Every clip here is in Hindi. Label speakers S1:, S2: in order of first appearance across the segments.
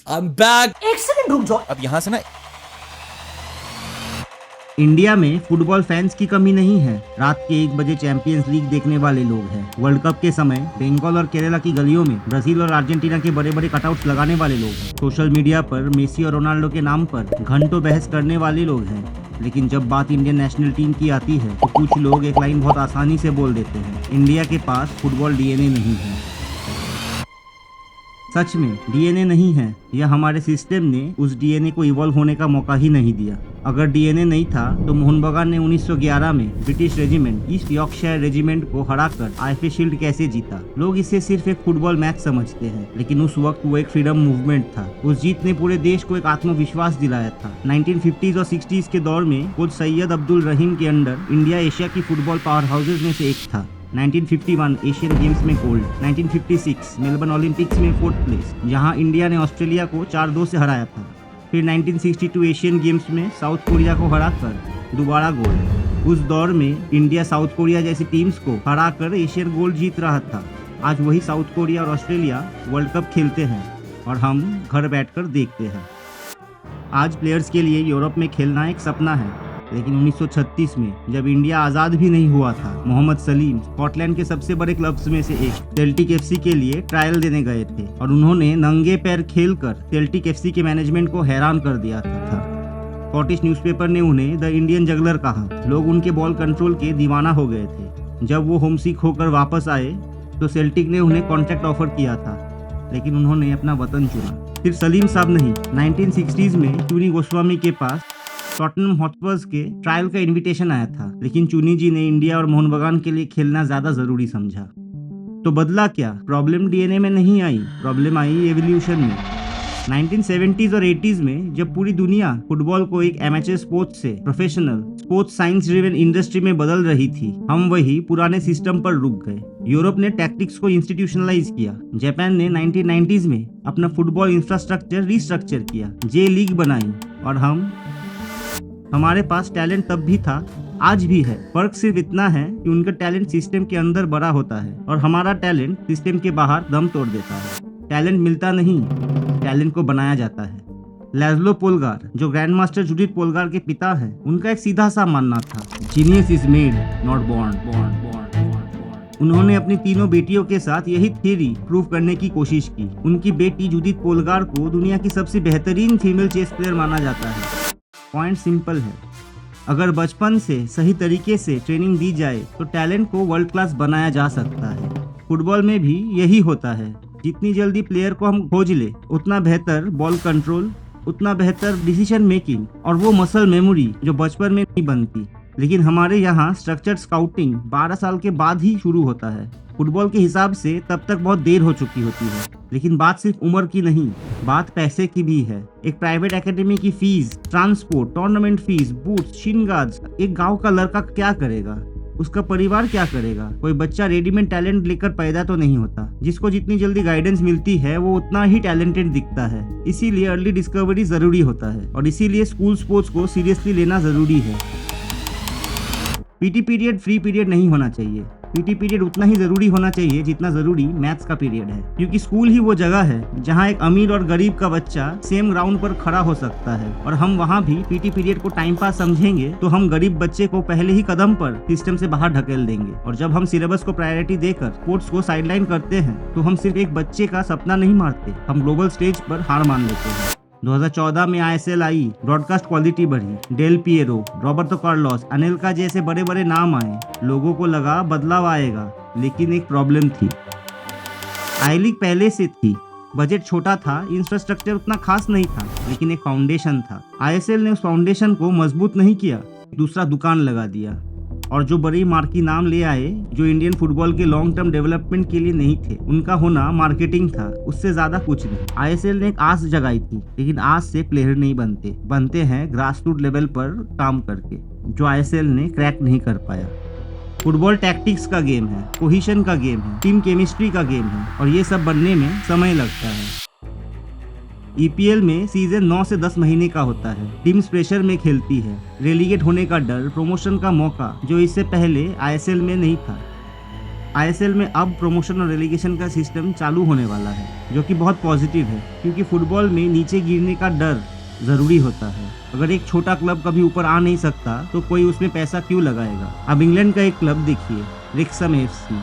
S1: I'm back.
S2: एक सेकंड रुक जाओ।
S1: अब यहाँ से ना
S3: इंडिया में फुटबॉल फैंस की कमी नहीं है। रात के 1 बजे चैंपियंस लीग देखने वाले लोग हैं। वर्ल्ड कप के समय बंगाल और केरला की गलियों में ब्राजील और अर्जेंटीना के बड़े बड़े कटआउट्स लगाने वाले लोग हैं। सोशल मीडिया पर मेसी और रोनाल्डो के नाम पर घंटों बहस करने वाले लोग हैं। लेकिन जब बात इंडियन नेशनल टीम की आती है तो कुछ लोग एक लाइन बहुत आसानी से बोल देते हैं, इंडिया के पास फुटबॉल डीएनए नहीं है। सच में डीएनए नहीं है, यह हमारे सिस्टम ने उस डीएनए को इवॉल्व होने का मौका ही नहीं दिया। अगर डीएनए नहीं था तो मोहन बगान ने 1911 में British regiment east Yorkshire regiment को हराकर आईएफए शील्ड कैसे जीता। लोग इसे सिर्फ एक फुटबॉल मैच समझते हैं, लेकिन उस वक्त वो एक फ्रीडम मूवमेंट था। उस जीत ने पूरे देश को एक आत्मविश्वास दिलाया था। 1950s और 60s के दौर में कोच सैयद अब्दुल रहीम के अंडर इंडिया एशिया की फुटबॉल पावर हाउसेज में से एक था। 1951 एशियन गेम्स में गोल्ड, 1956 मेलबर्न ओलंपिक्स में 4th प्लेस, जहां इंडिया ने ऑस्ट्रेलिया को 4-2 से हराया था। फिर 1962 एशियन गेम्स में साउथ कोरिया को हराकर दोबारा गोल्ड। उस दौर में इंडिया साउथ कोरिया जैसी टीम्स को हराकर एशियन गोल्ड जीत रहा था। आज वही साउथ कोरिया और ऑस्ट्रेलिया वर्ल्ड कप खेलते हैं और हम घर बैठकर देखते हैं। आज प्लेयर्स के लिए यूरोप में खेलना एक सपना है, लेकिन 1936 में जब इंडिया आज़ाद भी नहीं हुआ था, मोहम्मद सलीम स्कॉटलैंड के सबसे बड़े क्लब्स में से एक सेल्टिक एफसी के लिए ट्रायल देने गए थे और उन्होंने नंगे पैर खेलकर सेल्टिक एफसी के मैनेजमेंट को हैरान कर दिया था। स्कॉटिश न्यूज़पेपर ने उन्हें द इंडियन जगलर कहा। लोग उनके बॉल कंट्रोल के दीवाना हो गए थे। जब वो होमसिक होकर वापस आए तो सेल्टिक ने उन्हें कॉन्ट्रैक्ट ऑफर किया था, लेकिन उन्होंने अपना वतन चुना। सिर्फ सलीम साहब नहीं, 1960s में चुनी गोस्वामी के पास टॉटनहम हॉटस्पर्स के ट्रायल का इनविटेशन आया था, लेकिन चुनी जी ने इंडिया और मोहन बगान के लिए खेलना ज्यादा जरूरी समझा। तो बदला क्या? प्रॉब्लम डीएनए में नहीं आई, प्रॉब्लम आई एवोल्यूशन में। 1970s और 80s में जब पूरी दुनिया फुटबॉल को एक एमेचर स्पोर्ट्स से professional sports science driven industry में बदल रही थी, हम वही पुराने सिस्टम पर रुक गए। यूरोप ने टैक्टिक्स को इंस्टीट्यूशनलाइज किया, जापान ने 1990s में अपना फुटबॉल इंफ्रास्ट्रक्चर रिस्ट्रक्चर किया, जे लीग बनाई, और हमारे पास टैलेंट तब भी था, आज भी है। फर्क सिर्फ इतना है कि उनका टैलेंट सिस्टम के अंदर बड़ा होता है और हमारा टैलेंट सिस्टम के बाहर दम तोड़ देता है। टैलेंट मिलता नहीं, टैलेंट को बनाया जाता है। लैज़लो पोलगार, जो ग्रैंड मास्टर जूडिथ पोलगार के पिता हैं, उनका एक सीधा सा मानना था, genius is made not born. उन्होंने अपनी तीनों बेटियों के साथ यही थ्योरी प्रूव करने की कोशिश की। उनकी बेटी जूडिथ पोलगार को दुनिया की सबसे बेहतरीन फीमेल चेस प्लेयर माना जाता है। पॉइंट सिंपल है, अगर बचपन से सही तरीके से ट्रेनिंग दी जाए तो टैलेंट को वर्ल्ड क्लास बनाया जा सकता है। फुटबॉल में भी यही होता है, जितनी जल्दी प्लेयर को हम खोज ले उतना बेहतर बॉल कंट्रोल, उतना बेहतर डिसीजन मेकिंग और वो मसल मेमोरी जो बचपन में नहीं बनती। लेकिन हमारे यहाँ स्ट्रक्चर्ड स्काउटिंग 12 साल के बाद ही शुरू होता है। फुटबॉल के हिसाब से तब तक बहुत देर हो चुकी होती है। लेकिन बात सिर्फ उम्र की नहीं, बात पैसे की भी है। एक प्राइवेट एकेडमी की fees, transport, tournament fees, boots, Shin guards, एक गांव का लड़का क्या करेगा? उसका परिवार क्या करेगा? कोई बच्चा रेडीमेड टैलेंट लेकर पैदा तो नहीं होता। जिसको जितनी जल्दी गाइडेंस मिलती है वो उतना ही टैलेंटेड दिखता है। इसीलिए अर्ली डिस्कवरी जरूरी होता है और इसीलिए स्कूल स्पोर्ट्स को सीरियसली लेना जरूरी है। पीटी पीरियड फ्री पीरियड नहीं होना चाहिए। पीटी पीरियड उतना ही जरूरी होना चाहिए जितना जरूरी मैथ्स का पीरियड है, क्योंकि स्कूल ही वो जगह है जहाँ एक अमीर और गरीब का बच्चा सेम ग्राउंड पर खड़ा हो सकता है। और हम वहाँ भी पीटी पीरियड को टाइम पास समझेंगे तो हम गरीब बच्चे को पहले ही कदम पर सिस्टम से बाहर ढकेल देंगे। और जब हम सिलेबस को प्रायोरिटी देकर स्पोर्ट्स को साइडलाइन करते हैं तो हम सिर्फ एक बच्चे का सपना नहीं मारते, हम ग्लोबल स्टेज पर हार मान लेते हैं। 2014 में आईएसएल आई, ब्रॉडकास्ट क्वालिटी बढ़ी, डेल पिएरो, रॉबर्टो कार्लोस, अनेलका जैसे बड़े बड़े नाम आए। लोगों को लगा बदलाव आएगा, लेकिन एक प्रॉब्लम थी। आई लीग पहले से थी, बजट छोटा था, इंफ्रास्ट्रक्चर उतना खास नहीं था, लेकिन एक फाउंडेशन था। आईएसएल ने उस फाउंडेशन को मजबूत नहीं किया, दूसरा दुकान लगा दिया। और जो बड़ी मार्की नाम ले आए, जो इंडियन फुटबॉल के लॉन्ग टर्म डेवलपमेंट के लिए नहीं थे, उनका होना मार्केटिंग था, उससे ज्यादा कुछ नहीं। आईएसएल ने एक आस जगाई थी, लेकिन आस से प्लेयर नहीं बनते हैं ग्रास रूट लेवल पर काम करके, जो आईएसएल ने क्रैक नहीं कर पाया। फुटबॉल टैक्टिक्स का गेम है, कोहिशन का गेम है, टीम केमिस्ट्री का गेम है, और ये सब बनने में समय लगता है। ईपीएल में सीजन 9 से 10 महीने का होता है। टीम्स प्रेशर में खेलती है, रेलीगेट होने का डर, प्रमोशन का मौका, जो इससे पहले आईएसएल में नहीं था। आईएसएल में अब प्रमोशन और रेलीगेशन का सिस्टम चालू होने वाला है, जो कि बहुत पॉजिटिव है, क्योंकि फुटबॉल में नीचे गिरने का डर जरूरी होता है। अगर एक छोटा क्लब कभी ऊपर आ नहीं सकता तो कोई उसमें पैसा क्यों लगाएगा। अब इंग्लैंड का एक क्लब देखिए, रेक्सम एफसी।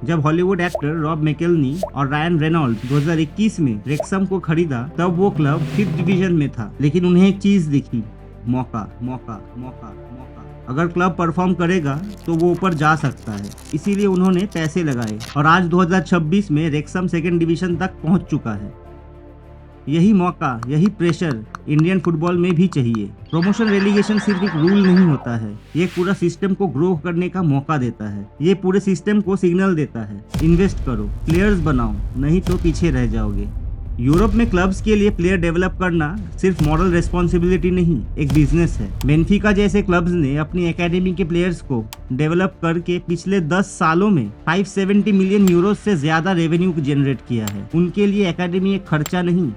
S3: जब हॉलीवुड एक्टर रॉब मैकेलनी और रायन रेनॉल्ड्स 2021 में रेक्सम को खरीदा, तब वो क्लब 5th डिवीजन में था, लेकिन उन्हें एक चीज दिखी, मौका मौका मौका मौका। अगर क्लब परफॉर्म करेगा तो वो ऊपर जा सकता है, इसीलिए उन्होंने पैसे लगाए और आज 2026 में रेक्सम 2nd डिवीजन तक पहुंच चुका है। यही मौका, यही प्रेशर इंडियन फुटबॉल में भी चाहिए। प्रमोशन रेलीगेशन सिर्फ एक रूल नहीं होता है, ये पूरा सिस्टम को ग्रो करने का मौका देता है। ये पूरे सिस्टम को सिग्नल देता है, इन्वेस्ट करो, प्लेयर्स बनाओ, नहीं तो पीछे रह जाओगे। यूरोप में क्लब्स के लिए प्लेयर डेवलप करना सिर्फ मॉरल रिस्पॉन्सिबिलिटी नहीं, एक बिजनेस है। बेनफिका जैसे क्लब्स ने अपनी एकेडमी के प्लेयर्स को डेवलप करके पिछले 10 सालों में 570 मिलियन यूरो से ज्यादा रेवेन्यू जनरेट किया है। उनके लिए एकेडमी एक खर्चा नहीं,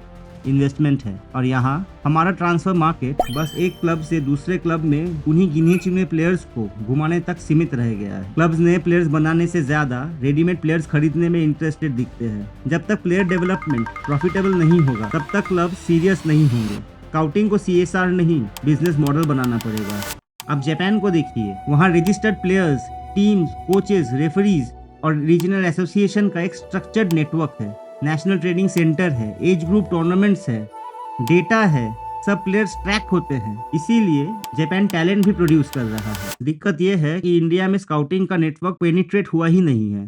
S3: इन्वेस्टमेंट है। और यहाँ हमारा ट्रांसफर मार्केट बस एक क्लब से दूसरे क्लब में उन्हीं गिने चुने प्लेयर्स को घुमाने तक सीमित रह गया है। क्लब्स नए प्लेयर्स बनाने से ज्यादा रेडीमेड प्लेयर्स खरीदने में इंटरेस्टेड दिखते हैं। जब तक प्लेयर डेवलपमेंट प्रॉफिटेबल नहीं होगा, तब तक क्लब सीरियस नहीं होंगे। स्काउटिंग को CSR नहीं, बिजनेस मॉडल बनाना पड़ेगा। अब जापान को देखिए, वहाँ registered players, teams, coaches, referees और रीजनल एसोसिएशन का एक स्ट्रक्चर्ड नेटवर्क है। नेशनल ट्रेनिंग सेंटर है, एज ग्रुप टूर्नामेंट्स है, डेटा है, सब प्लेयर्स ट्रैक होते हैं। इसीलिए जापान टैलेंट भी प्रोड्यूस कर रहा है। दिक्कत यह है कि इंडिया में स्काउटिंग का नेटवर्क पेनिट्रेट हुआ ही नहीं है।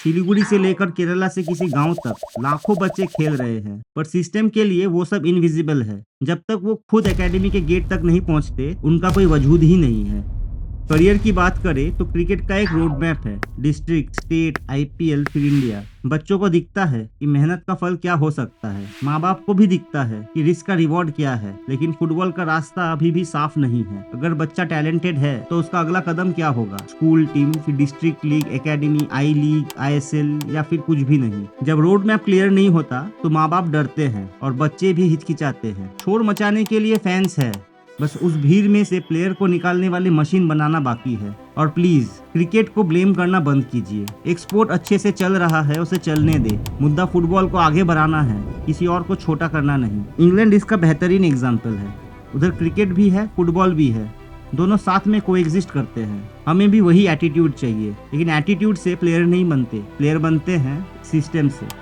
S3: सिलीगुड़ी से लेकर केरला से किसी गांव तक लाखों बच्चे खेल रहे हैं, पर सिस्टम के लिए वो सब इनविजिबल है। जब तक वो खुद एकेडमी के गेट तक नहीं पहुंचते, उनका कोई वजूद ही नहीं है। करियर की बात करें तो क्रिकेट का एक रोड मैप है, डिस्ट्रिक्ट, स्टेट, IPL, फिर इंडिया। बच्चों को दिखता है कि मेहनत का फल क्या हो सकता है, माँ बाप को भी दिखता है कि रिस्क का रिवॉर्ड क्या है, लेकिन फुटबॉल का रास्ता अभी भी साफ नहीं है। अगर बच्चा टैलेंटेड है तो उसका अगला कदम क्या होगा? स्कूल टीम, फिर डिस्ट्रिक्ट लीग, एकेडमी, आई लीग, ISL या फिर कुछ भी नहीं। जब रोड मैप क्लियर नहीं होता तो माँ बाप डरते हैं और बच्चे भी हिचकिचाते हैं। शोर मचाने के लिए फैंस है, बस उस भीड़ में से प्लेयर को निकालने वाली मशीन बनाना बाकी है। और प्लीज क्रिकेट को ब्लेम करना बंद कीजिए। एक स्पोर्ट अच्छे से चल रहा है, उसे चलने दे। मुद्दा फुटबॉल को आगे बढ़ाना है, किसी और को छोटा करना नहीं। इंग्लैंड इसका बेहतरीन एग्जाम्पल है। उधर क्रिकेट भी है, फुटबॉल भी है, दोनों साथ में कोएग्जिस्ट करते हैं। हमें भी वही एटीट्यूड चाहिए, लेकिन एटीट्यूड से प्लेयर नहीं बनते, प्लेयर बनते हैं सिस्टम से।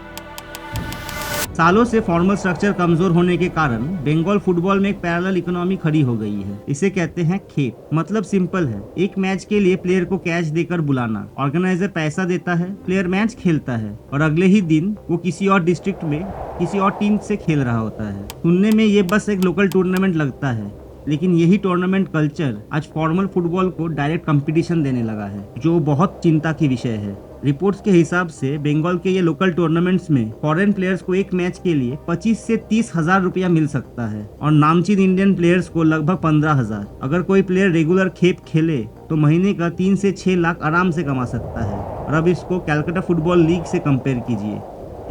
S3: सालों से फॉर्मल स्ट्रक्चर कमजोर होने के कारण बंगाल फुटबॉल में एक पैरेलल इकोनॉमी खड़ी हो गई है। इसे कहते हैं खेप। मतलब सिंपल है, एक मैच के लिए प्लेयर को कैश देकर बुलाना, ऑर्गेनाइजर पैसा देता है, प्लेयर मैच खेलता है और अगले ही दिन वो किसी और डिस्ट्रिक्ट में किसी और टीम से खेल रहा होता है। सुनने में ये बस एक लोकल टूर्नामेंट लगता है, लेकिन यही टूर्नामेंट कल्चर आज फॉर्मल फुटबॉल को डायरेक्ट कंपटीशन देने लगा है, जो बहुत चिंता की विषय है। रिपोर्ट्स के हिसाब से बंगाल के ये लोकल टूर्नामेंट्स में फॉरेन प्लेयर्स को एक मैच के लिए 25 से 30 हजार रुपया मिल सकता है और नामचीन इंडियन प्लेयर्स को लगभग 15,000। अगर कोई प्लेयर रेगुलर खेप खेले तो महीने का 3 से 6 लाख आराम से कमा सकता है। और अब इसको कैलकाटा फुटबॉल लीग से कंपेयर कीजिए,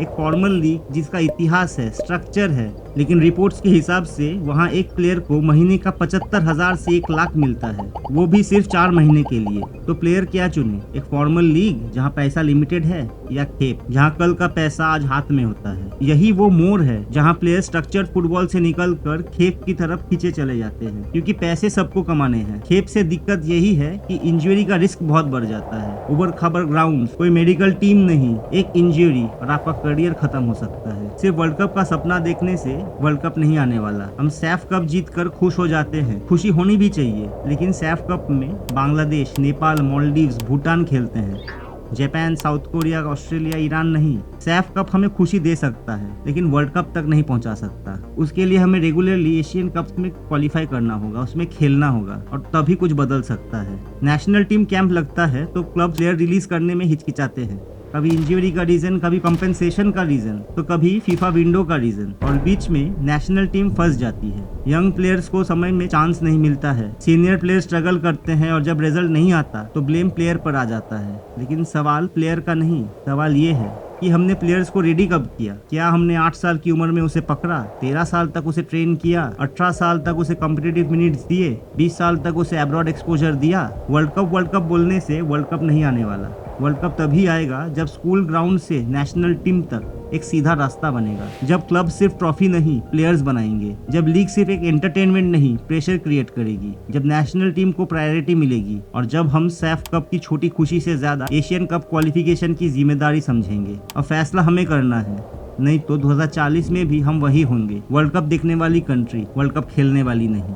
S3: एक फॉर्मल लीग जिसका इतिहास है, स्ट्रक्चर है, लेकिन रिपोर्ट्स के हिसाब से वहाँ एक प्लेयर को महीने का 75,000 से 1 लाख मिलता है, वो भी सिर्फ 4 महीने के लिए। तो प्लेयर क्या चुने, एक फॉर्मल लीग जहाँ पैसा लिमिटेड है, या खेप जहाँ कल का पैसा आज हाथ में होता है? यही वो मोड़ है जहाँ प्लेयर स्ट्रक्चर्ड फुटबॉल से निकल कर खेप की तरफ खींचे चले जाते हैं, क्योंकि पैसे सबको कमाने हैं। खेप से दिक्कत यही है कि इंजरी का रिस्क बहुत बढ़ जाता है। उबड़ खाबड़ ग्राउंड, कोई मेडिकल टीम नहीं, एक इंजरी और आपका करियर खत्म हो सकता है। सिर्फ वर्ल्ड कप का सपना देखने से वर्ल्ड कप नहीं आने वाला। हम सैफ कप जीत कर खुश हो जाते हैं, खुशी होनी भी चाहिए, लेकिन सैफ कप में बांग्लादेश, नेपाल, मालदीव्स, भूटान खेलते हैं, Japan, south Korea, Australia, Iran नहीं। सैफ कप हमें खुशी दे सकता है, लेकिन वर्ल्ड कप तक नहीं पहुंचा सकता। उसके लिए हमें रेगुलरली एशियन कप में क्वालिफाई करना होगा, उसमें खेलना होगा, और तभी कुछ बदल सकता है। नेशनल टीम कैंप लगता है तो क्लब प्लेयर रिलीज करने में हिचकिचाते हैं, कभी इंजरी का रीजन, कभी कंपेंसेशन का रीजन, तो कभी फीफा विंडो का रीजन, और बीच में नेशनल टीम फंस जाती है। यंग प्लेयर्स को समय में चांस नहीं मिलता है, सीनियर प्लेयर स्ट्रगल करते हैं, और जब रिजल्ट नहीं आता तो ब्लेम प्लेयर पर आ जाता है। लेकिन सवाल प्लेयर का नहीं, सवाल ये है कि हमने प्लेयर्स को रेडी कब किया। क्या हमने 8 साल की उम्र में उसे पकड़ा, 13 साल तक उसे ट्रेन किया, 18 साल तक उसे कॉम्पिटिटिव मिनट्स दिए, 20 साल तक उसे अब्रॉड एक्सपोजर दिया। वर्ल्ड कप बोलने से वर्ल्ड कप नहीं आने वाला। वर्ल्ड कप तभी आएगा जब स्कूल ग्राउंड से नेशनल टीम तक एक सीधा रास्ता बनेगा, जब क्लब सिर्फ ट्रॉफी नहीं प्लेयर्स बनाएंगे, जब लीग सिर्फ एक एंटरटेनमेंट नहीं प्रेशर क्रिएट करेगी, जब नेशनल टीम को प्रायोरिटी मिलेगी और जब हम सैफ कप की छोटी खुशी से ज्यादा एशियन कप क्वालिफिकेशन की जिम्मेदारी समझेंगे। और फैसला हमें करना है, नहीं तो 2040 में भी हम वही होंगे, वर्ल्ड कप देखने वाली कंट्री, वर्ल्ड कप खेलने वाली नहीं।